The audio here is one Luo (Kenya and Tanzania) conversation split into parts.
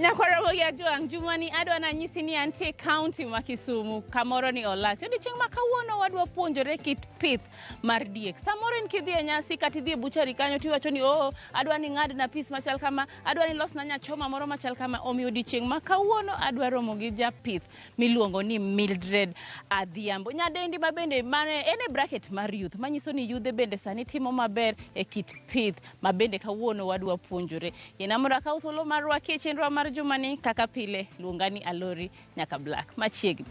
Nyakwara ya juang jumani adwa na nyisi ni antie county ma Kisumu kamoro ni Olas. Yodi chieng' ma kawuono wadwa puonjore kit pith mar diek. Samoro in kidhi e nyasi kata idhi e buchari kanyo tiwacho ni adwa ni ng'ad na pis machal kama, adwa ni los na nyachoma moro machal kama. Omiyo odiochieng' ma kawuono adwa romo gi japith miluongo ni Mildred Adhiambo. Nyadendi ma bende mane ene bracket mar youth manyiso ni yudhe bende sani timo maber e kit pith ma bende kawuono wadwa puonjore. Yenamura ka uthulo mar rwaki chenro mar jumani kaka pile luongani Alori nyaka Black machiegni.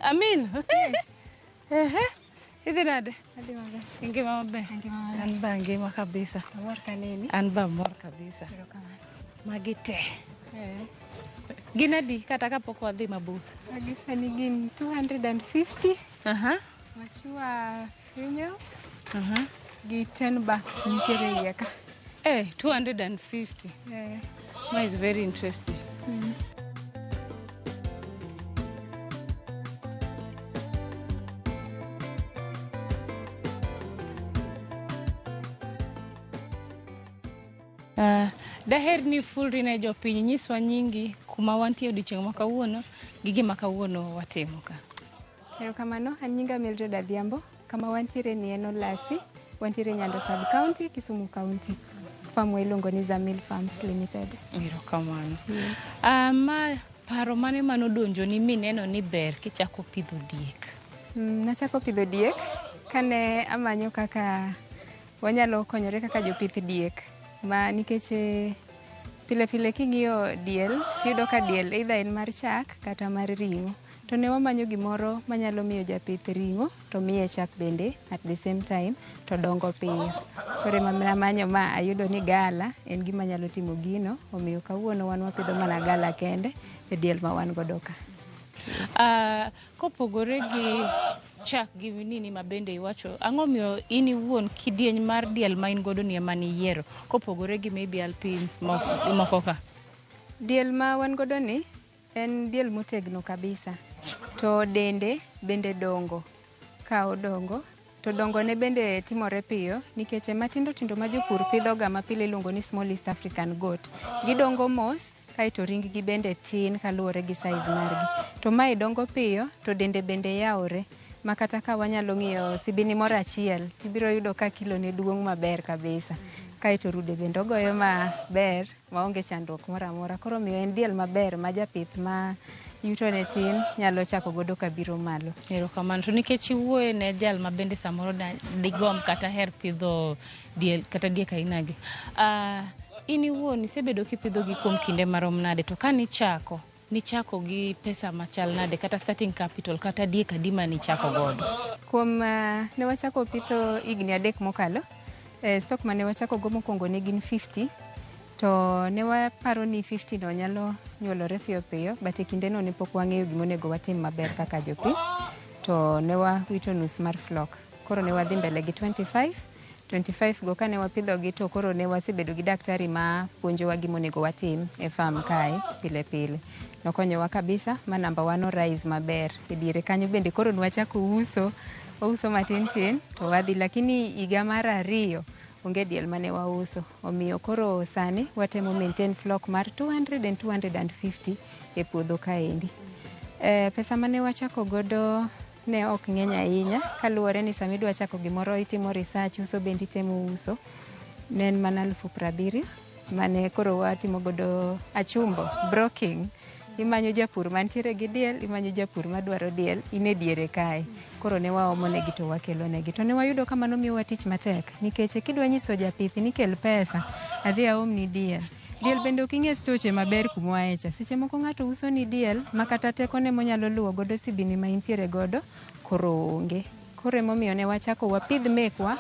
Amin. Idhi nade? Adhi maber. Ingima maber? An ba ngima kabisa. Amor ka nini? An ba mor kabisa. Magi te. Gin adi kata kapok wadhi mabuth? Magi sani gin 250. Mature females. Gi 10 bucks nitiere iye ka. 250. That is very interesting. Daher ni fulri ne jopiny nyiswa nyingi kuma wantie odiochieng' ma kawuono gi gima kawuono watimo ka. Erokamano, an nyinga Mildred Adhiambo. Kama wantiere ni en Olasi, wantiere Nyando Sub County, Kisumu County. Farm iluongo ni Zamil Farms Limited. Erokamano. Ma paro mane manodonjo ni mineno ni ber kichako pidho diek? Nachako pidho diek kane amanyo kaka wanyalo konyore kaka jopith diek. Ma nikech pile pile king'iyo diel, tiyudo ka diel either en mar chak kata mar ring'o. To ne wamanyo gimoro manyalo miyo japith ring'o to miye chak bende at the same time to dongo piyo. Koro namanyo ma ayudo ni gala en gima nyalo timo gino, omiyo kawuono wan wapidho mana gala kende e diel ma wan godo ka. Kopogore gi chak gi nini ma bende iwacho, ang'o miyo in iwuon kidieny mar diel ma in godo ni ema niyiero kopogore gi maybe alpines moko ka? Diel ma wan godo ni en diel motegno kabisa. To dende bende dongo. Ka odongo to dongone bende timore piyo nikech matindo tindo ma jopur pidho ga ma pile iluongo ni small East African goat. Gidongo mos kaito ring gi bende tin kaluwore gi size margi. To mae dongo piyo to dende bende yawore. Makata ka wanyalo ng'iyo sibini moro achiel tibiro yudo ka kilo ne duong' maber kabisa. Kaito rude bende ogoyo maber maonge chandruok moro amora. Koro miyo en diel maber ma japith ma yuto ne tin nyalo chako godo kabiro malo. Erokamano. To nikech iwuoye ne jal ma bende samoro digom kata her pidho diel kata diek ainagi. In iwuon isebedo kipidho gi kuom kinde marom nade, to ka nichako gi pesa machal nade kata starting capital kata diek adi ma nichako godo? Kuom ne wachako pitho higni 3 mokalo. Stock mane wachako go mokwongo ne gin 50. To ne waparo ni 50 no nyalo nyuolore piyo piyo, but e kinde no ne pok wang'eyo gima onego watim maber kaka jopith. To ne wawito nus mar flock. Koro ne wadhi mbele gi 25 go kane wapidho gi, to koro ne wasebedo gi daktari ma puonjowa gima onego watim e farm kae pile pile. Nokonyowa kabisa ma number 1 o rise maber. E diere kanyo bende koro nwachako uso matin tin to wadhi, lakini higa mar 2 onge diel mane wauso. Omiyo koro sani watemo maintain flock mar 200 and 250 e puodho kaendi. Pesa mane wachako godo ne ok ng'eny ahinya kaluwore ni sami dwa chako gimoro itimo research, uso bende itemo uso. Ne en mana 70,000 mane koro watimo godo achumbo broking. Imanyo japur mantiere gi diel, imanyo japur madwaro diel, ine diere kae. Koro ne waomo negi to wakelo negi. To ne wayudo kama nomiyowa tich matek nikech kidwa nyiso japith ni kel pesa, adhi aom ni diel. Diel bende ok ing'e stoche maber kuma waecha. Seche moko ng'ato uso ni diel makata teko ne monyalo luwo godo sibini ma intiere godo koro onge. Koro emomiyo ne wachako wapidh mekwa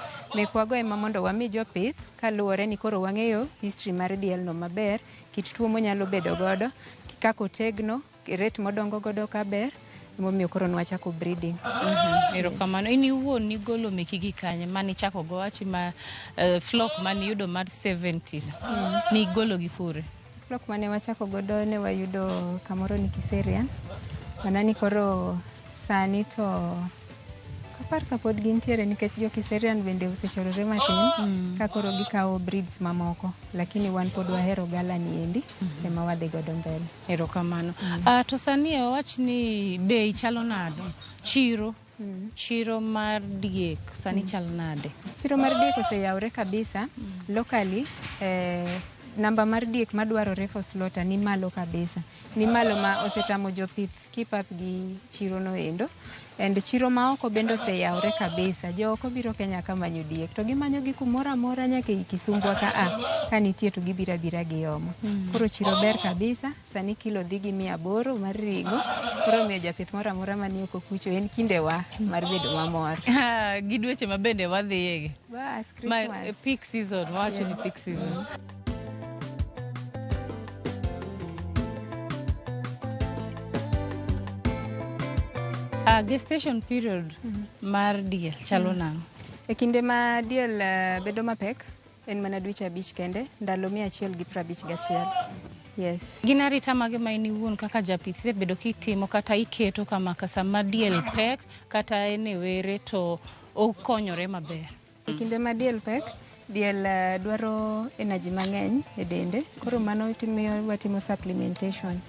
go ema mondo wami jopith kaluwore ni koro wang'eyo history mar diel no maber, kit tuo monyalo bedo godo, kako tegno, rate modongo godo kaber. Emomiyo koro nwachako breeding. Erokamano. In iwuon nigolo meki gi kanye mani chako go wachi ma flock mani yudo mar 70 ni golo gi kure? Flock mane wachako godo ne wayudo kamoro ni Kiserian. Manani koro sani to apar kapod gintiere nikech jo Kiserian bende osechorore matin ka koro gikawo breeds mamoko, lakini wan pod wahero gala ni endi ema wadhi godo mbele. Erokamano. To sani owach ni bei chalo nade? Chiro mar diek sani chal nade? Chiro mar diek oseyawre kabisa. Locally, namba mar diek madwarore for slaughter ni malo kabisa. Ni malo ma osetamo jopith keep up gi chiro no endo. And chiro ma oko bende oseyawre kabisa. Jo oko biro Kenya ka manyo diek to gimanyo gi kumoro amora nyaka i Kisumbwa ka nitie to gibira giomo. Koro chiro ber kabisa. Sani kilo dhi gi 800 mar ring'o. Koro miyo japith moro amora mani oko kucho en kindewa mar bedo mamor. Gi dweche ma bende wadhiye. Bas, Christmas. Peak season, wacho ni peak season. Gestation period mar diel chalo nang'o? E kinde ma diel bedo mapek en mana dweche 5 kende, ndalo 151. Yes. Gin arita mage ma in iwuon kaka japith isebedo kitimo kata iketo kama sama diel pek kata en e were to okonyore maber? E kinde ma diel pek, diel dwaro energy mang'eny e dende, koro mano watimo supplementation.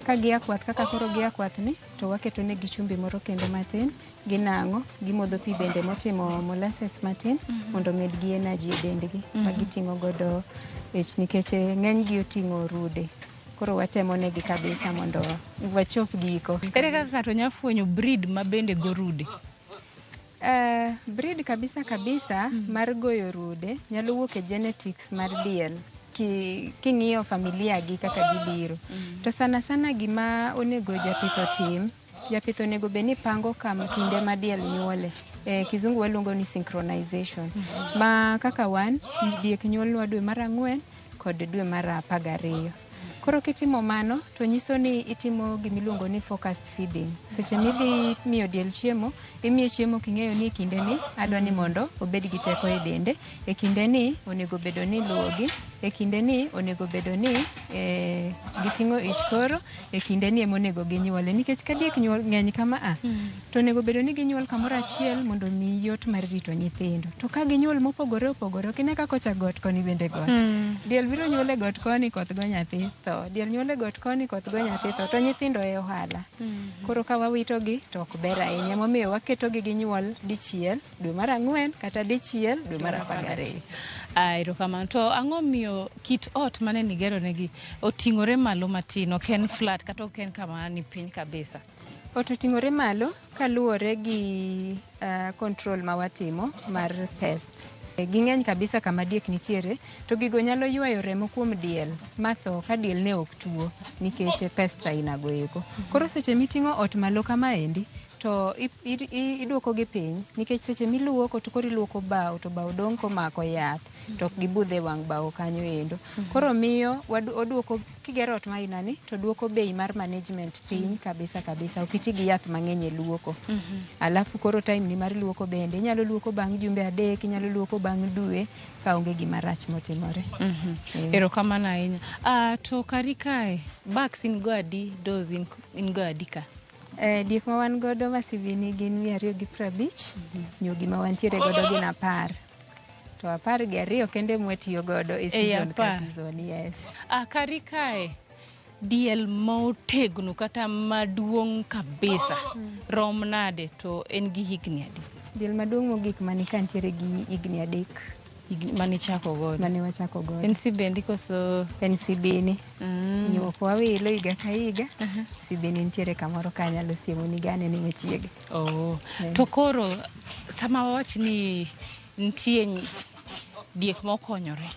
Ka gia kwath kaka koro gia kwath ni to waketo ne gi chumbi moro kendo matin, ginang'o, gimodho pi bende motimo molasses matin mondo med gi energy e dendgi ma giting'o godo nikech ng'eny gi oting'o rude. Koro watemo negi kabisa mondo wachop giko. Ere kaka ng'ato nya fwenyo breed ma bende go rude? Breed kabisa mar goyo rude nyalo wuok e genetics mar diel. King'iyo familia gi kaka gibiro. To sana gima onego japith otim, japith onego bed ni pango kinde ma diel nyuole. Kizungu waluongo ni synchronization. Ma kaka wan, diek nyuolwa dwe mar 4 kod dwe mar 12. Koro kitimo mano to nyiso ni itimo gimiluongo ni focused feeding. Seche midhi miyo diel chiemo, imiye chiemo king'eyo ni kinde ni adwa ni mondo obed gi teko e dende, e kinde ni onego bedo ni luogi, e kinde ni onego bedo ni giting'o ich koro, e kinde ni emonego ginyuole. Nikech ka diek ng'eny kama to onego bedo ni ginyuol kamoro achiel mondo mi yot mar rito nyithindo. To ka ginyuol mopogore opogore, kine kako cha got koni bende got. Diel biro nyuole got koni koth go nyathi tho. Diel nyuole got koni koth go nyathi tho. To nyithindo e ohala. Koro ka wawito gi to ok ber ahinya. Momiyo waketo gi ginyuol dichiel dwe mar 4 kata dichiel dwe mar 12. Erokamano. To ang'o miyo kit ot mane nigero negi oting'ore malo matin, ok en flat kata ok en kama ni piny kabisa? Ot oting'ore malo kaluwore gi control ma watimo mar pests. Ging'eny kabisa kama diek nitiere, to gigo nyalo ywayo remo kuom diel matho ka diel ne ok tuo nikech pests aina go eko. Koro seche miting'o ot malo kama endi, to iduoko gi piny nikech seche miluoko to koro iluoko bao to bao dong' komako yath to ok gibudhe wang' bao kanyo endo. Koro miyo oduoko, kigero ot maina ni to duoko bei mar management piny kabisa. Ok iti gi yath mang'eny e luoko. Alafu koro time ni mar luoko bende inyalo luoko bang' jumbe 3, inyalo luoko bang' dwe ka onge gima rach motimore. Erokamano ahinya. To kari kae bags in go adi, dose in go adi ka? Diek ma wan godo masivini gin 250, nyugi ma wantiere godo gin 10. To 12 kende mwatiyo godo e season ka season. Yes. Kari kae diel motegno kata maduong' kabisa rom nade to en gi higni adi? Diel maduong' mogik mani ka ntiere gi higni 3. Mane chako godo? Mane wachako godo. En sibendi koso? En sibini. Nyuok wawilo higa ka higa. Sibini ntiere kamoro ka nyalo siemo ni gane ni machiegi. To koro sama wawach ni ntie diek mokonyore,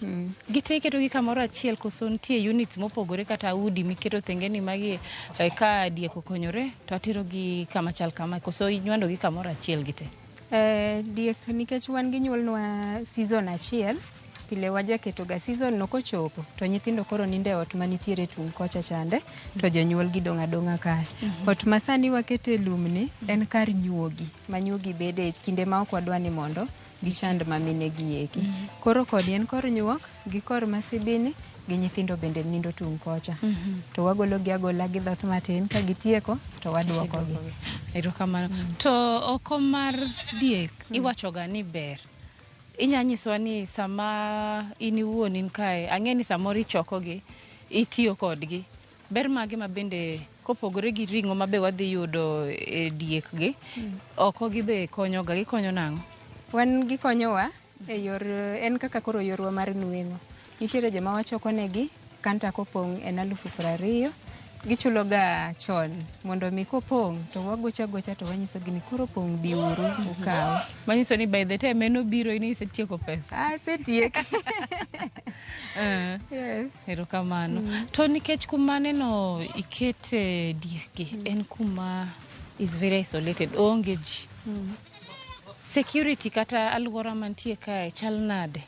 gite iketo gi kamoro achiel koso ntie units mopogore kata udi miketo thenge ni magi ka diek okonyore to atero gi kama chal kama koso inywando gi kamoro achiel gite? Diek nikech wan gi nyuolnwa season achiel, pile wajaketo ga season no kochopo to nyithindo koro ninde ot manitiere tung' kocha chande to jonyuol gi dong' adong'a ka. Ot masani wakete lumni en kar nyuogi, ma nyuogi bede kinde ma ok wadwa ni mondo gichand mamine gi eki. Koro kodi en kor nyuok gi kor masibini gi nyithindo bende nindo tung' kocha. To wagologi agola gi dhoth matin, ka gitieko to waduokogi. Erokamano. To oko mar diek iwachoga ni ber. Inya nyiswa ni sama in iwuon in kae, ang'e ni samoro ichokogi, itiyo kodgi. Ber mage ma bende kopogore gi ring'o ma be wadhi yudo e diek gi, oko gi be konyoga, gikonyo nang'o? Wan gikonyowa e yor, en kaka koro yorwa mar nweng'o. Nitiere joma wachokonegi kanta kopong' en 20,000. Gichuloga chon mondo mi kopong' to wagocha gocha to wanyisogi ni koro pong' biuru ukaw. Manyiso ni by the time meno biro ini isetieko pesa. Setiek. Yes. Erokamano. To nikech kumaneno ikete diek gi, en kuma is very isolated, onge ji. Security kata alwora mantie kae chal nade?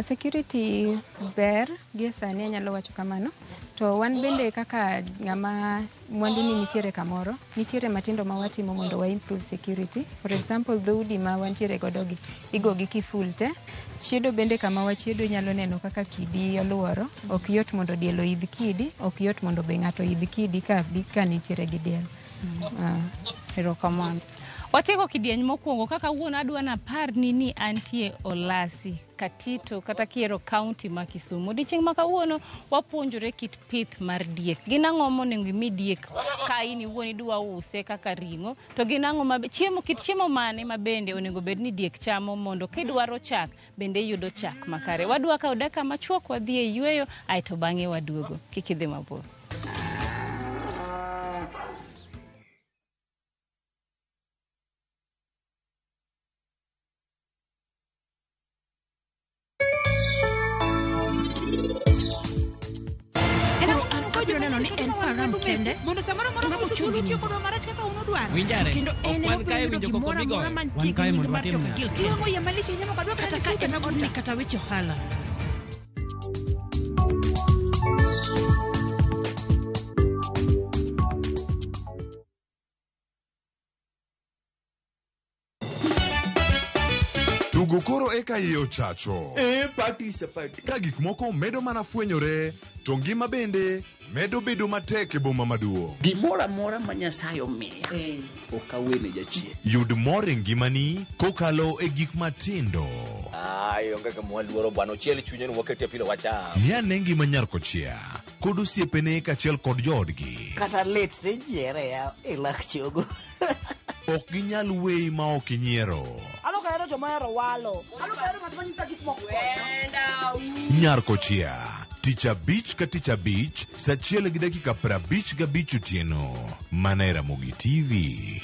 Security ber, gie sani anyalo wacho kamano. To wan bende kaka ng'ama mwandu ni nitiere kamoro, nitiere matindo ma watimo mondo wa improve security. For example, dhoudi ma wantiere godo gi, igogi kiful te. Chiedo bende kama wachiedo nyalo neno kaka kidi oluoro. Ok yot mondo diel oidh kidi, ok yot mondo be ng'ato oidh kidi ka nitiere gi diel. Erokamano. Watieko kidieny mokwongo kaka wuon adwa na par ni antie Olasi, Katito kata Kiero County ma Kisumu. Odiochieng' ma kawuono wapuonjore kit pith mar diek. Gin ang'o monego imi diek ka in iwuon idwa use kaka ring'o, to gin ang'o kit chiemo mane ma bende onego bed ni diek chamo mondo kidwaro chak bende yudo chak makare. Wadwa kawo dakika machuok wadhi e yweyo aeto bang'e waduogo. Kik idhi mabor. Mondo samoro moro chulu tiyo kodwa marach kaka uno dwaro. Winjare. Kendo ene Wan kae winjo koko migoyo. Wan kae mondo watim na. Kiwango ya malisho nyama kadwa kata ka ena odni kata weche ohala. Tugo koro eka iye ochacho. Party is a party. Ka gik moko medo mana fwenyore, to ngima bende medo bedo matek e boma maduong'. Gimoro amora ma Nyasaye omiya. Ok awene jachien. Yud mor e ngimani kokalo e gik matindo. Onge ka mwaluoro bwana ochiel chunye no wakete pilo wacha. Mia ne ngima nyar kochia, kod osiepene kachiel kod joodgi. Kata let te jiere ya e lak chogo. Ok ginyal weyi ma ok inyiero. Alo kaero joma hero walo. Alo kaero ng'at manyisa gik moko. Nyar kochia, tich abich ka tich abich, saa 1:55 otieno. Mana e Ramogi TV.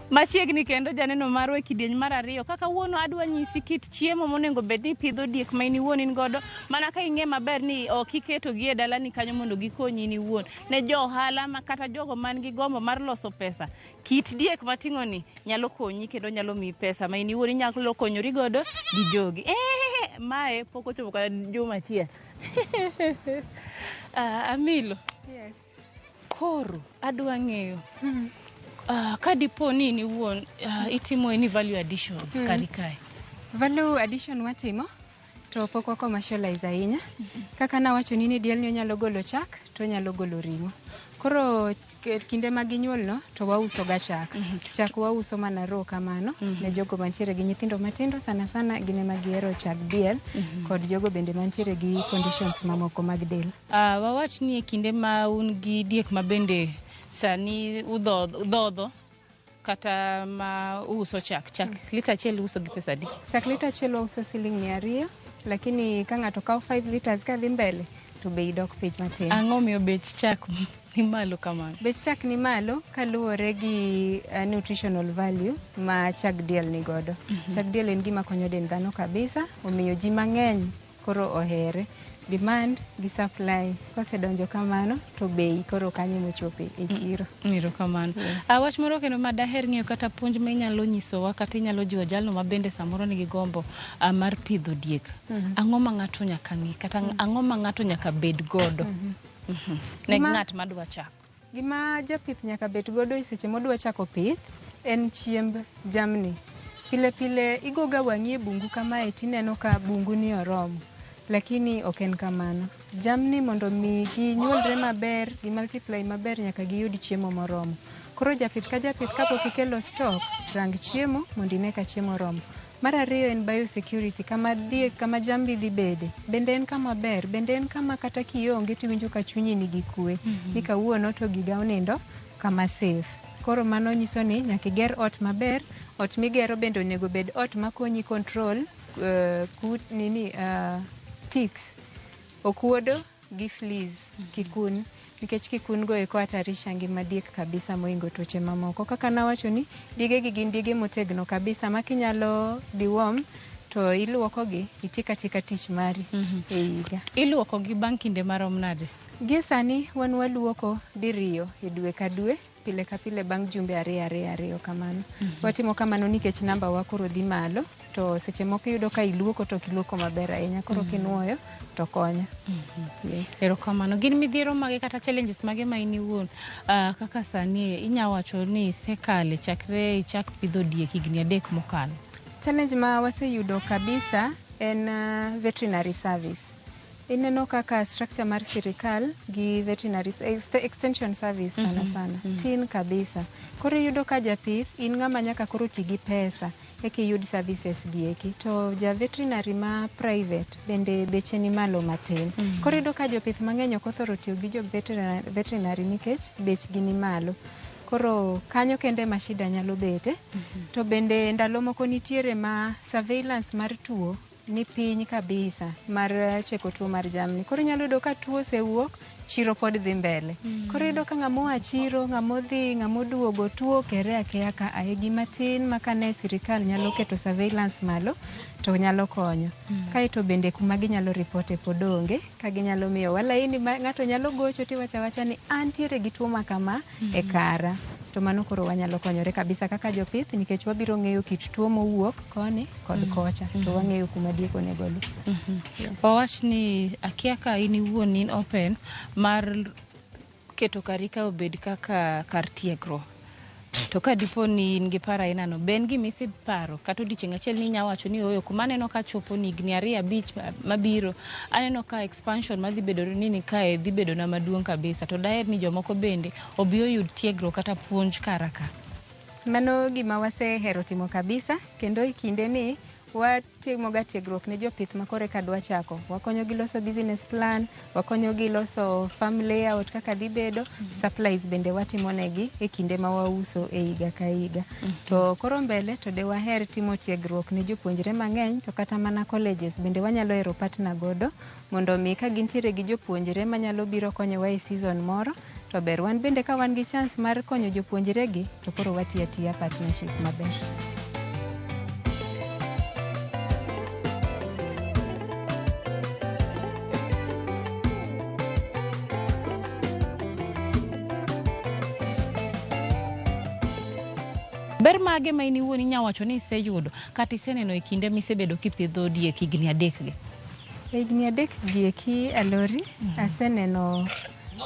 Machiegni kendo janeno marwa e kidieny mar ariyo. Kaka wuono adwa nyisi kit chiemo monego bed ni pidho diek ma in wuon in godo, mana ka ing'e maber ni ok iketo gi e dalani kanyo mondo gikonyi in wuon. Ne jo ohala kata jogo man gi gombo mar loso pesa, kit diek mating'o ni nyalo konyi kendo nyalo miyi pesa ma in wuon inyalo konyori godo gi jogi. Mae pok ochopo kata juma achiel. Amilo. Yes. Koro adwa ng'eyo. Ka dipo ni ni wuon itimo any value addition kari kae. Value addition watimo to pok wa commercialize ahinya. Kaka nawacho ni diel ni onyalo golo chak to onyalo golo ring'o. Koro kinde ma ginyuol no to wauso ga chak. Chak wauso mana ro kamano ne jogo mantiere gi nyithindo matindo, sana sana gine ma gihero chak diel kod jogo bende mantiere gi conditions mamoko mag del. Wawach ni e kinde ma un gi diek ma bende sani udhodho kata ma uso chak lita achiel uso gi pesa di? Chak lita achiel uso $200, lakini ka ng'ato kawo 5 liters ka dhi mbele to bei dok piny matin. Ang'o miyo bech chak ni malo kamano? Bech chak ni malo kaluwore gi nutritional value ma chak diel ni godo. Chak diel en gima konyo dend dhano kabisa, omiyo ji mang'eny koro ohere. demand gi supply kosedonjo kamano to bei koro kanyo mochope e chiro. Erokamano. Wach moro kendo ma daher ng'eyo kata puonj ma inyalo nyisowa kata inyalo jiwo jalno ma bende samoro nigi gombo mar pidho diek. Ang'o ma ng'ato nyaka ng'i kata ang'o ma ng'ato nyaka bed godo ne ng'at ma dwa chako? Gima japith nyaka bet godo e seche modwa chako pith en chiemb jamni. Pile pile igoga wang'i e bungu kamae tineno ka bungu ni oromo, lakini ok en kamano. Jamni mondo mi ginyuolre maber, gi multiply maber nyaka giyud chiemo moromo. Koro japith ka japith kapok ikelo stock, rang chiemo mondo ine ka chiemo oromo. Mar ariyo en biosecurity, kama jambi dhi bede. Bende en kama ber, bende en kama kata kionge tiwinjo ka chunyi nigi kwe. Ni kawuono to giga onindo kama safe. Koro mano nyiso ni nyaka iger ot maber. Ot migero bende onego bed ot makonyi control ticks, okuodo gi fleas, kikun. Nikech kikun go eko hatarisha ngima diek kabisa moingo tuoche mamoko. Kaka nawacho ni diege gi gin diege motegno kabisa ma kinyalo deworm to iluoko gi itika tich mari e higa. Iluoko gi bang' kinde marom nade? Gie sani wan waluoko diriyo e dwe ka dwe, pile ka pile bang' jumbe ariyo kamano. Watimo kamano nikech namba wa koro dhi malo, to seche moko yudo ka iluoko to kiluoko maber ahinya, koro kinuoyo to konyo. Erokamano. Gin midhiero mage kata challenges mage ma in iwuon kaka sani inya wacho ni sekale chakre ichak pidho diek higni 3 mokalo? Challenge ma waseyudo kabisa en veterinary service. Ineno kaka structure mar sirikal gi veterinary extension service sana tin kabisa. Koro yudo ka japith in ng'ama nyaka koro ti gi pesa eki yud services gieki, to ja veterinary ma private bende beche ni malo matin. Koro yudo ka jopith mang'eny ok othoro tiyo gi jo veterinary nikech bechgi ni malo. Koro kanyo kende ma shida nyalo bete. To bende ndalo moko nitiere ma surveillance mar tuo ni piny kabisa mar cheko tuo mar jamni. Koro nyalo yudo ka tuo osewuok, chiro pod dhi mbele. Koro yudo ka ng'amoa chiro, ng'amoduogo tuo kere akeya ka ae gima tin makane sirikal nyalo keto surveillance malo to nyalo konyo. Kaeto bende kuma ginyalo ripote pod onge, ka ginyalo miyo walaini ng'ato nyalo gocho tiwacha wacha ni antiere gi tuo makama e kara. To mano koro wanyalo konyore kabisa kaka jopith nikech wabiro ng'eyo kit tuo mowuok koni kod kocha, to wang'eyo kuma diek onego lu. Wawach ni akia ka in iwuon in open mar keto karika obed kaka kar tiegruok. To ka dipo ni in gi paro ainano, ben gima iseparo kata odiochieng' achiel ni nyawacho ni oyo kuma aneno ka chopo ni higni 2-5 mabiro, aneno ka expansion madhi bedo nini kae dhi bedo na maduong' kabisa, to daher ni jomoko bende obi oyud tiegruok kata puonj karaka. Mano gima wasehero timo kabisa, kendo e kinde ni watimo ga tiegruok ne jopith makore ka dwa chako. Wakonyo gi loso business plan, wakonyo gi loso farm layout kaka dhi bedo, supplies bende watimo negi e kinde ma wauso e higa ka higa. To koro mbele to de waher timo tiegruok ne jopuonjre mang'eny, to kata mana colleges bende wanyalo hero partner godo mondo mi ka gintiere gi jopuonjre manyalo biro konyowa e season moro, to ber wan bende ka wan gi chance mar konyo jopuonjre gi, to koro watiyo atiya partnership maber. Ber mage ma in iwuon inyawacho ni iseyudo kata iseneno e kinde misebedo kipidho diek higni 3 gi? Higni 3 gieki alori aseneno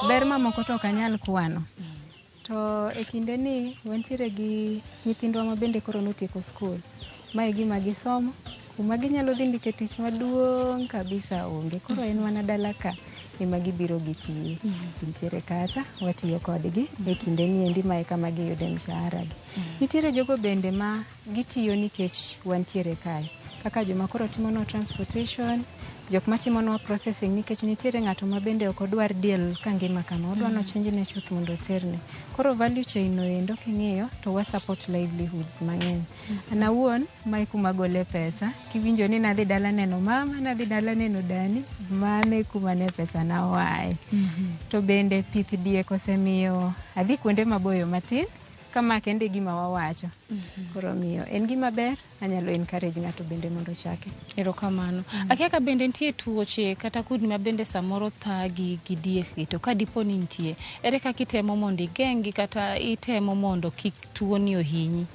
ber mamoko to ok anyal kwano. To e kinde ni wantiere gi nyithindwa ma bende koro notieko skul. Mae gima gisomo, kuma ginyalo dhi ndike tich maduong' kabisa onge. Koro en wana dala ka ema gibiro gitiye. Nitiere kacha, watiyo kodgi e kinde ni endi mae kama giyude mshahara gi. Nitiere jogo bende ma gitiyo nikech wantiere kae. Kaka joma koro timo transportation, jok matimo no processing nikech nitiere ng'ato ma bende ok odwar diel ka ngima kama, odwa no change ne chuth mondo oterne. Koro value chain no endo king'iyo to wa support livelihoods mang'eny. An awuon mae kuma gole pesa, kiwinjo ni nadhi dala neno mama, nadhi dala neno dani, mane kuma ne pesa na oae. To bende pith diek osemiyo adhi kuonde maboyo matin kama kende gima wawacho. Koro miyo en gima ber, anyalo encourage ng'ato bende mondo chake. Erokamano. Akia ka bende nitie tuoche kata kudni ma bende samoro thagi gi diek to ka dipo ni nitie, ere kaka itemo mondo igeng'i kata itemo mondo kik tuoni ohinyi?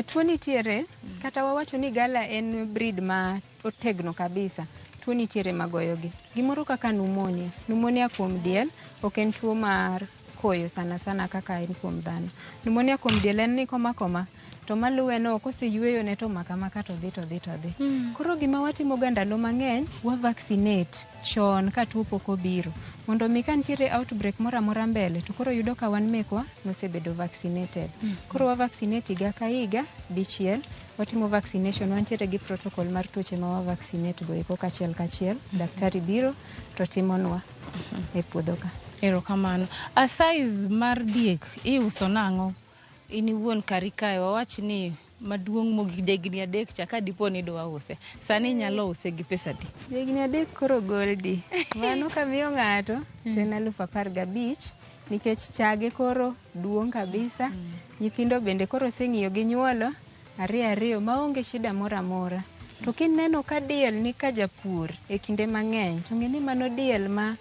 Tuo nitiere, kata wawacho ni gala en breed ma otegno kabisa. Tuo nitiere magoyogi. Gimoro kaka pneumonia. Pneumonia kuom diel ok en tuo mar koyo sana sana kaka en kuom dhano. Pneumonia kuom diel en ni koma to maluwe no koseyueyo ne to maka to dhi. Koro gima watimo ga ndalo mang'eny, wa vaccinate chon ka tuo pok obiro. Mondo mi ka nitiere outbreak mora mbele, to koro yudo ka wan mekwa nosebedo vaccinated. Koro wa vaccinate higa ka higa dichiel. Watimo vaccination, wantiere gi protocol mar tuoche ma wa vaccinate go eko kachiel. Daktari biro to timonwa e puodho ka. Erokamano. A size mar diek iuso nang'o? In iwuon kari kae wawach ni maduong' mogik degni 3 cha ka dipo ni dwa use. Sani nyalo use gi pesa di? Degni 3 koro goldi. Mano kamiyo ng'ato to en 15,000 nikech chage koro duong' kabisa. Nyithindo bende koro seng'iyo gi nyuolo ariyo maonge shida mora amora. To kineno ka diel ni ka japur e kinde mang'eny, to ng'eni mano diel ma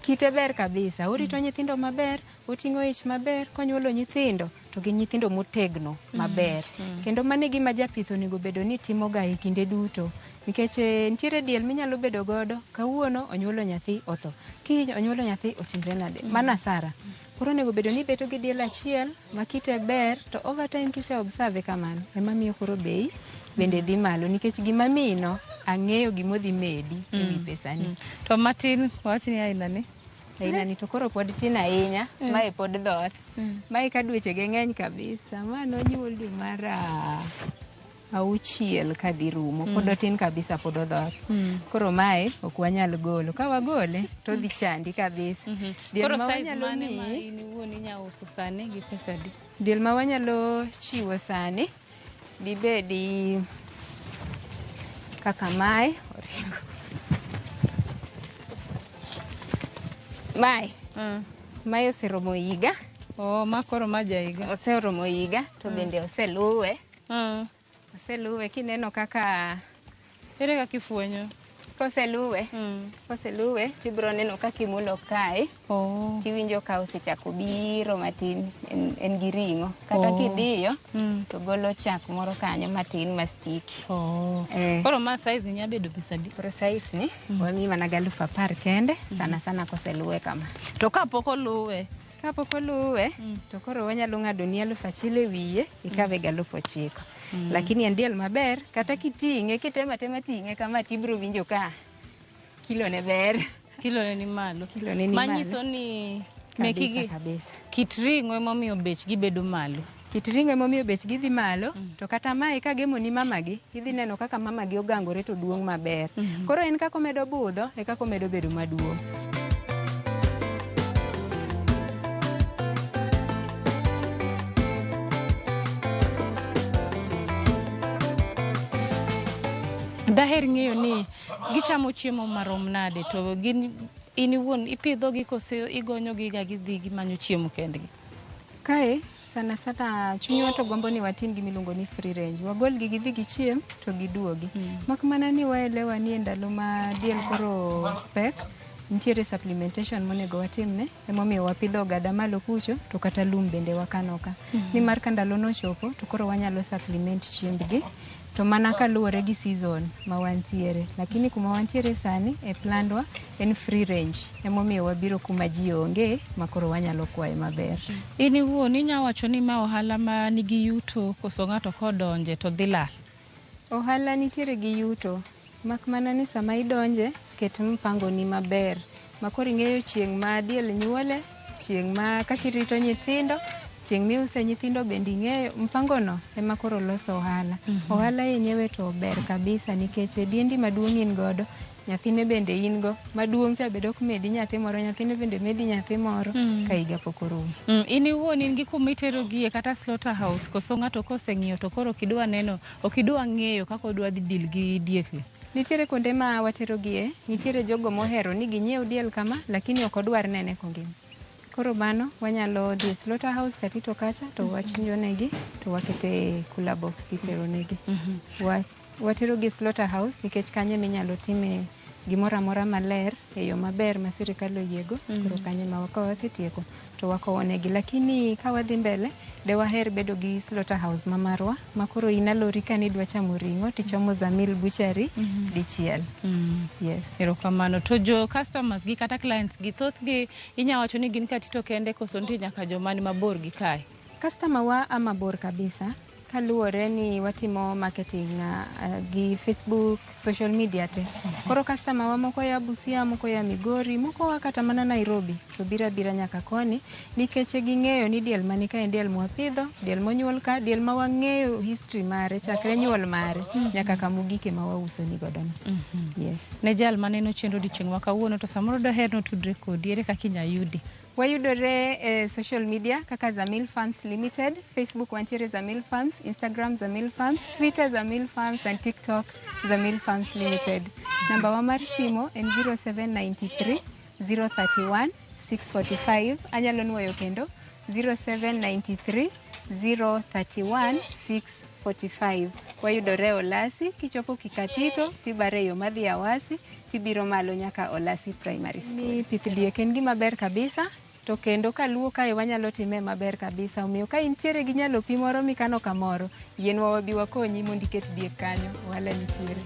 kite ber kabisa. Orito nyithindo maber, oting'o ich maber, konyuolo nyithindo to gin nyithindo motegno maber. Kendo mano e gima japith onego bedo ni timo ga e kinde duto. Nikech nitiere diel minyalo bedo godo, kawuono onyuolo nyathi otho, kiny onyuolo nyathi otimre nade. Mana sara. Koro onego bedo ni beto gi diel achiel ma kite ber, to over time kise observe kamano ema miyo koro bei bende dhi malo, nikech gima mino ang'eyo gimo dhi medi e wi pesani. To matin wach ni ainani? Ainani to koro pod tin ahinya, mae pod dhoth. Mae ka dweche ge ng'eny kabisa. Ma nonyuol dwe mar 6 kadhi rumo, pod otin kabisa, pod odhoth. Koro mae ok wanyal golo. Ka wagole to dhi chandi kabisa. Koro size mane ma in iwuon inyalo uso sani gi pesa di? Diel ma wanyalo chiwo sani dibedi kaka mae oringo. Mae oseromo higa. Ma koro ma jaiga. Oseromo higa to bende oseluwe. Oseluwe, kineno kaka ere kaka ifuenyo? Koseluwe tibiro neno kaka imulo kae. Tiwinjo ka osechako biro matin, en gi ring'o. Kata kidiyo to golo chak moro kanyo matin mastiki. Koro ma size ni nyabedo pesa di? Koro size ni wamiyi mana 10,000 kende, sana koseluwe kama. To kapok oluwe? Kapok oluwe to koro wanyalo ng'ado ni 1,000 e wiye, ikawe 9,000. Lakini en diel maber, kata kiting'e, kitema ting'e kama tibiro winjo ka kilo ne ber. Kilo ne ni malo. Manyiso ni mekigi kabisa. Kit ring'o emomiyo bechgi bedo malo. Kit ring'o emomiyo bechgi dhi malo, to kata mae ka gemo ni mamagi, idhi neno kaka mamagi ogangore to duong' maber. Koro en kaka omedo budho, e kaka omedo bedo maduong'. Daher ng'eyo ni gichamo chiemo marom nade, to gin in iwuon ipidhogi kose igonyogi ga gidhi gimanyo chiemo kendgi? Kae sana chunywa to gombo ni watim gimiluongo ni free range. Wagol gi gidhi gichiem to giduogi. Mak mana ni waelewa ni ndalo ma diel koro pek, nitiere supplementation monego watimne, emomiyo wapidho ogada malo kucho, to kata lum bende wakano ka. Nimar ka ndalo nochopo to koro wanyalo supplement chiembgi. To mana kaluwore gi season ma wantiere. Lakini kuma wantiere sani e plandwa en free range. Emomiyo wabiro kuma ji onge makoro wanyalo kwaye maber. In iwuon inya wacho ni ma ohala ma nigi yuto koso ng'ato kodonje to dhi lal? Ohala nitiere gi yuto. Mak mana ni sama idonje, ket mpango ni maber. Makoro ing'eyo chieng' ma diel nyuole, chieng' ma kakirito nyithindo, chieng' miuse nyithindo bende ing'eyo. Mpango no ema koro loso ohala. Ohala yenyewe to ber kabisa, nikech diendi maduong' in godo, nyathine bende in go, maduong' cha bedo kumedi nyathi moro, nyathine bende medi nyathi moro ka higa pok orumo. In iwuon in gi kuma iterogie kata slaughterhouse, koso ng'ato koseng'iyo to koro okidwa neno, okidwa ng'eyo kaka odwa dhi deal gi diekgi? Nitiere kuonde ma waterogie, nitiere jogo mohero ni ginyiew diel kama, lakini ok odwar nene kongima. Koro mano wanyalo dhi slaughterhouse katito kacha to wachinjo negi to wakete cooler box titero negi. Watero gi slaughterhouse nikech kanye minyalo time gimoro amora maler e yo maber ma sirikal oyiego. Koro kanye ma wasetieko to wakowo negi, lakini ka wadhi mbele de waher bedo gi slaughterhouse ma marwa ma koro inalori ka nidwa chamo ring'o tichomo Zamil Butchery dichiel. Yes. Erokamano. To jo customers gi kata clients gi thoth gi inyawacho ni gin katito kende koso nitie nyaka jomani mabor gi kae? Customer wa ama bor kabisa kaluwore ni watimo marketing gi Facebook, social media te. Koro customer wa moko ya Busia, moko ya Migori, moko wa kata mana Nairobi to bira nyaka koni nikech ging'eyo ni diel mani ka en diel mwapidho, diel monyuol ka, diel ma wang'eyo history mare chakre nyuol mare nyaka kamugike ma wauso ni godo no. Yes. Ne jal maneno chenro dichieng' ma kawuono to samoro daher no tudre kodi, ere kaka inyayudi? Wayudore social media kaka Zamil Farms Limited, Facebook wantiere Zamil Farms, Instagram Zamil Farms, Twitter Zamil Farms and TikTok Zamil Farms Limited. Namba wa mar simo en 0793 031 645. Anyalo nuoyo kendo 0793 031 645. Wayudore Olasi, kichopo Kikatito, tibare yo madhi Awasi, tibiro malo nyaka Olasi Primary School. Ni pith diek en gima ber kabisa, to kendo kaluwo kae wanyalo time maber kabisa. Omiyo ka intiere gi nyalo pi moro mikano kamoro, yienwa wabi wakonyi mondo iket diek kanyo, wala nitiere.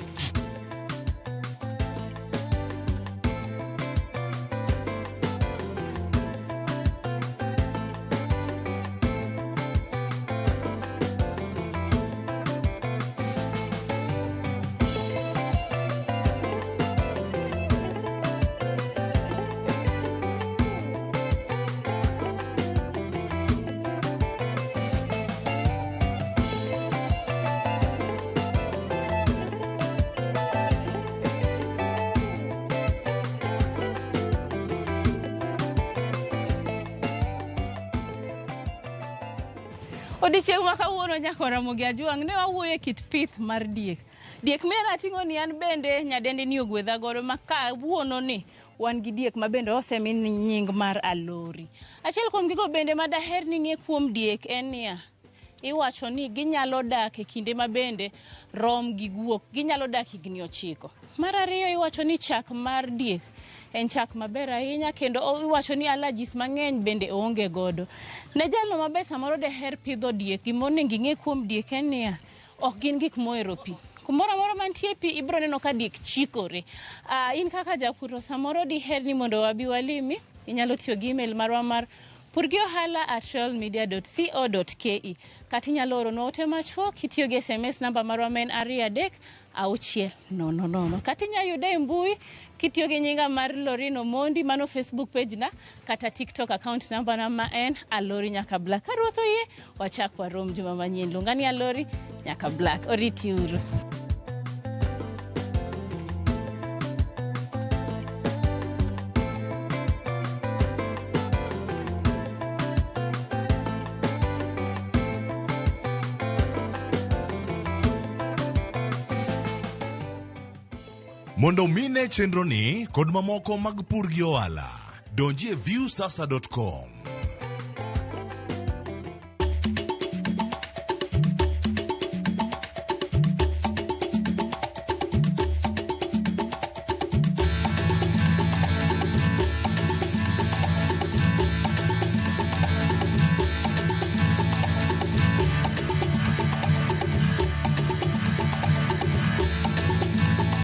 Odiochieng' ma kawuono nyaka Ramogi Ajwang' ne wawuoyo e kit pith mar diek. Diek mena ting'o ni an bende nyadendi ni ogwedha godo ma kawuono ni wan gi diek ma bende osemi nying mar Alori. Achiel kuom gigo bende ma daher ni ng'e kuom diek en niya, iwacho ni ginyalo dak e kinde ma bende rom gi guok, ginyalo dak higni 9. Mar ariyo iwacho ni chak mar diek en chak maber ahinya kendo iwacho ni allergies mang'eny bende onge godo. Ne jalno maber samoro deher pidho diek, gimonego ing'e kuom diek en niya, ok gin gik mohero pi. Kumoro amora mantie pi ibro neno ka diek chikore. In kaka japur samoro diher ni mondo wabi walimi, inyalo tiyo gi email marwa mar purgiohala@royalmedia.co.ke kata inyalo oronwa ote machuok kitiyo gi SMS namba marwa ma en 23 kata inyalo yude e mbui kitiyo gi nyinga mar Lorino Mondi, mano Facebook page na kata TikTok account namba na ma en Alori nyaka Black. Karuotho yie wachak warom juma manyien. Luonga ni Alori nyaka Black. Oriti uru. Mondo mine chenro ni kod mamoko mag pur gi ohala, donji e viewsasa.com.